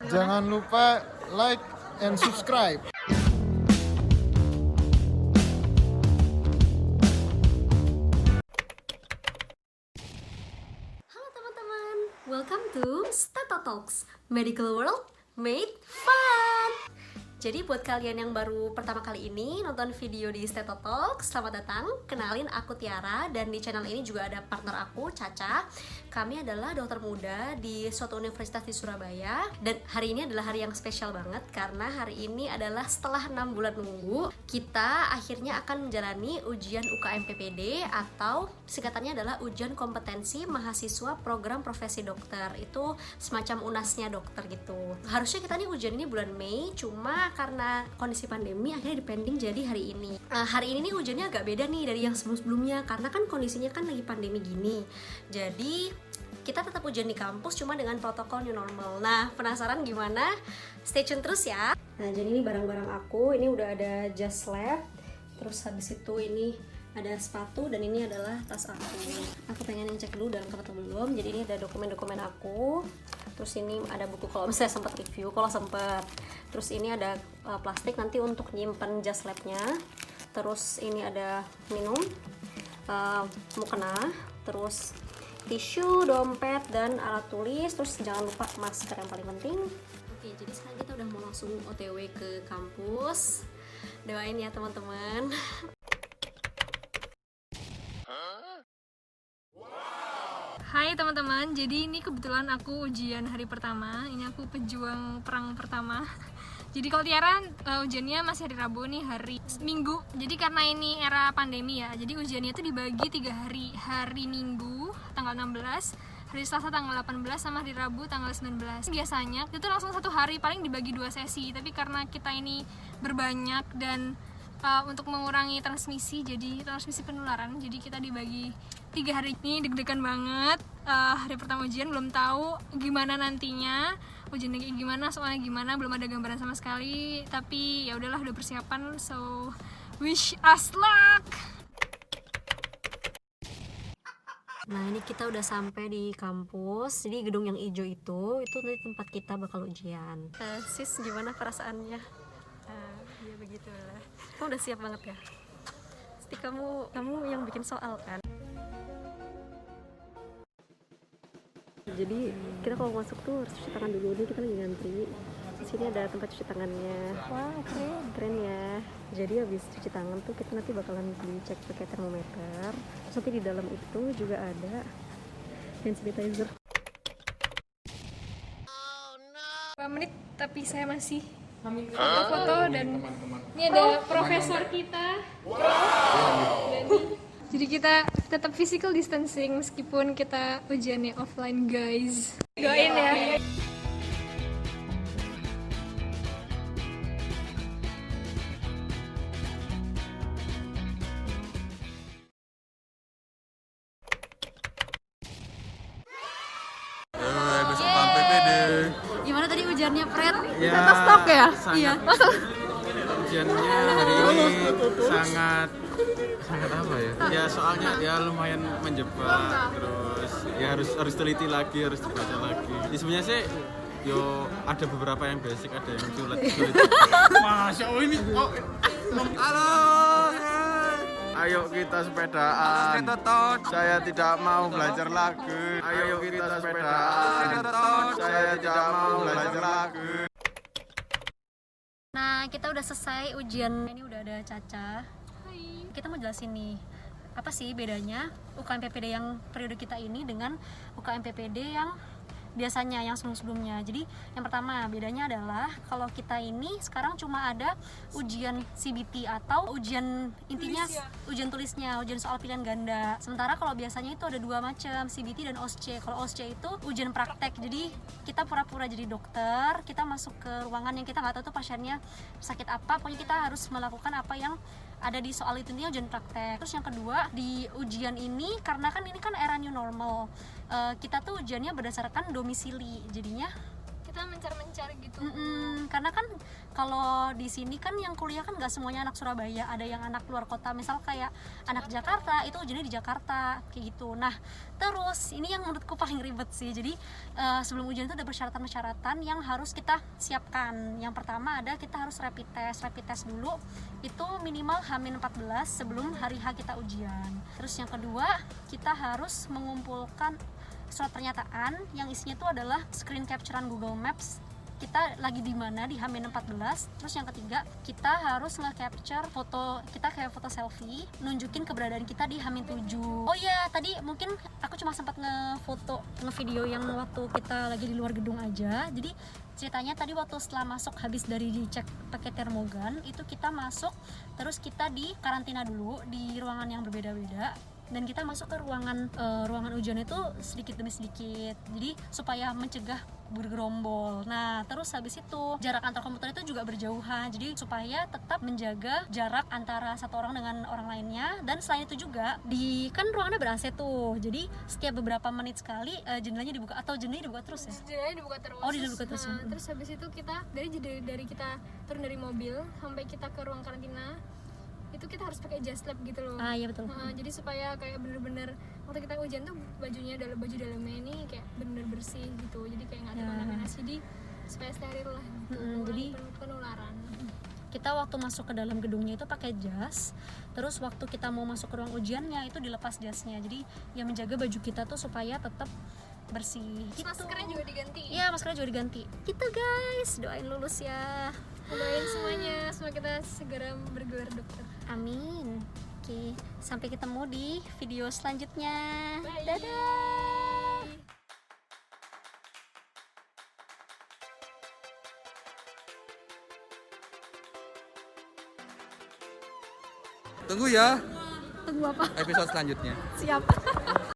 Jangan lupa like and subscribe. Halo teman-teman, welcome to Stato Talks, Medical World Made Fun. Jadi buat kalian yang baru pertama kali ini nonton video di Stato Talks, selamat datang. Kenalin, aku Tiara, dan di channel ini juga ada partner aku, Caca. Kami adalah dokter muda di suatu universitas di Surabaya. Dan hari ini adalah hari yang spesial banget, karena hari ini adalah setelah 6 bulan nunggu, kita akhirnya akan menjalani ujian UKM PPD, atau singkatannya adalah ujian kompetensi mahasiswa program profesi dokter. Itu semacam UNAS-nya dokter gitu. Harusnya kita nih ujian ini bulan Mei, cuma karena kondisi pandemi akhirnya dipending jadi hari ini. Hari ini nih ujiannya agak beda nih dari yang sebelum-sebelumnya, karena kan kondisinya kan lagi pandemi gini. Jadi kita tetap ujian di kampus, cuma dengan protokol new normal. Nah, penasaran gimana? Stay tune terus ya. Nah, jadi ini barang-barang aku. Ini udah ada jas lab. Terus habis itu ini ada sepatu, dan ini adalah tas aku. Aku pengen cek dulu dalam atau belum. Jadi ini ada dokumen-dokumen aku. Terus ini ada buku kalau misalnya sempat review, kalau sempat. Terus ini ada plastik nanti untuk nyimpen jas labnya. Terus ini ada minum, mukena, terus tisu, dompet, dan alat tulis. Terus jangan lupa masker yang paling penting. Oke, jadi sekarang kita udah mau langsung OTW ke kampus. Doain ya teman-teman. Hai teman-teman, jadi ini kebetulan aku ujian hari pertama. Ini aku pejuang perang pertama. Jadi kalau Tiara ujiannya masih hari Rabu nih, hari Minggu. Jadi karena ini era pandemi ya, jadi ujiannya itu dibagi 3 hari. Hari Minggu tanggal 16, hari Selasa tanggal 18, sama hari Rabu tanggal 19. Biasanya itu langsung satu hari, paling dibagi 2 sesi. Tapi karena kita ini berbanyak dan untuk mengurangi transmisi penularan, jadi kita dibagi 3 hari. Ini deg-degan banget. Hari pertama ujian, belum tahu gimana nantinya ujiannya kayak gimana, soalnya gimana, belum ada gambaran sama sekali. Tapi ya udahlah, udah persiapan, so wish us luck. Nah, ini kita udah sampai di kampus. Jadi gedung yang hijau itu nanti tempat kita bakal ujian. Sis, gimana perasaannya? Ya begitulah. Kamu udah siap banget ya? Pasti kamu yang bikin soal kan? Jadi kita kalau masuk tuh harus cuci tangan dulu. Ini kita lagi ngantri. Di sini ada tempat cuci tangannya. Wah, Keren ya. Jadi habis cuci tangan tuh kita nanti bakalan dicek pakai termometer. Terus nanti di dalam itu juga ada hand sanitizer. 2 menit tapi saya masih foto-foto, dan ini ada profesor kita. Jadi kita tetap physical distancing meskipun kita ujiannya offline, guys. Doain ya. Kesukaan PPD. Gimana tadi ujiannya, Fred? Ya, Kita stok ya? Iya. Ujiannya hari ini sangat apa ya? Ya soalnya ya lumayan menjebak, terus ya harus teliti lagi, harus dibaca lagi. Ya, sebenarnya sih yo ada beberapa yang basic, ada yang sulit. Masya Allah ini halo. Ayo kita sepedaan. Saya tidak mau belajar lagi. Ayo kita sepedaan. Saya tidak mau belajar lagi. Nah, kita udah selesai ujian. Ini udah ada Caca. Hai. Kita mau jelasin nih, apa sih bedanya UKM PPD yang periode kita ini dengan UKM PPD yang biasanya, yang sebelum-sebelumnya. Jadi yang pertama bedanya adalah kalau kita ini sekarang cuma ada ujian CBT atau ujian intinya ujian tulisnya, ujian soal pilihan ganda. Sementara kalau biasanya itu ada 2 macam, CBT dan OSCE. Kalau OSCE itu ujian praktek, jadi kita pura-pura jadi dokter, kita masuk ke ruangan yang kita nggak tahu tuh pasiennya sakit apa, pokoknya kita harus melakukan apa yang ada di soal itu, nih ujian praktek. Terus yang kedua, di ujian ini karena kan ini kan era new normal, kita tuh ujiannya berdasarkan domisili, jadinya Kita kita mencar-mencar gitu. Karena kan kalau di sini kan yang kuliah kan nggak semuanya anak Surabaya, ada yang anak luar kota, misal kayak anak Jakarta itu ujiannya di Jakarta kayak gitu. Nah terus ini yang menurutku paling ribet sih. Jadi sebelum ujian itu ada persyaratan-persyaratan yang harus kita siapkan. Yang pertama ada kita harus rapid test dulu, itu minimal H-14 sebelum hari H kita ujian. Terus yang kedua kita harus mengumpulkan surat pernyataan yang isinya itu adalah screen capturean Google Maps kita lagi di mana di H-14. Terus yang ketiga kita harus nge-capture foto kita kayak foto selfie nunjukin keberadaan kita di H-7. Oh iya, tadi mungkin aku cuma sempat ngevideo yang waktu kita lagi di luar gedung aja. Jadi ceritanya tadi waktu setelah masuk habis dari dicek pakai termogan itu kita masuk, terus kita di karantina dulu di ruangan yang berbeda-beda. Dan kita masuk ke ruangan ujian itu sedikit demi sedikit, jadi supaya mencegah bergerombol. Nah terus habis itu jarak antar komputer itu juga berjauhan, jadi supaya tetap menjaga jarak antara satu orang dengan orang lainnya. Dan selain itu juga kan ruangannya ber-AC tuh, jadi setiap beberapa menit sekali jendelanya dibuka, atau jendelanya dibuka terus ya? Jendelanya dibuka terus. Oh, dibuka terus. Terus habis itu kita dari kita turun dari mobil sampai kita ke ruang karantina itu kita harus pakai jas lab gitu loh. Iya betul. Jadi supaya kayak bener-bener waktu kita ujian tuh baju dalamnya ini kayak bener bersih gitu, jadi kayak nggak ada panas, jadi supaya steril lah gitu. Jadi penularan. Kita waktu masuk ke dalam gedungnya itu pakai jas, terus waktu kita mau masuk ke ruang ujiannya itu dilepas jasnya, jadi yang menjaga baju kita tuh supaya tetap bersih gitu. Maskernya juga diganti. Iya, maskernya juga diganti gitu guys. Doain lulus ya, doain semuanya, semoga kita segera bergelar dokter. Amin. Oke, sampai ketemu di video selanjutnya. Bye. Dadah. Tunggu ya Tunggu apa? episode selanjutnya. Siap.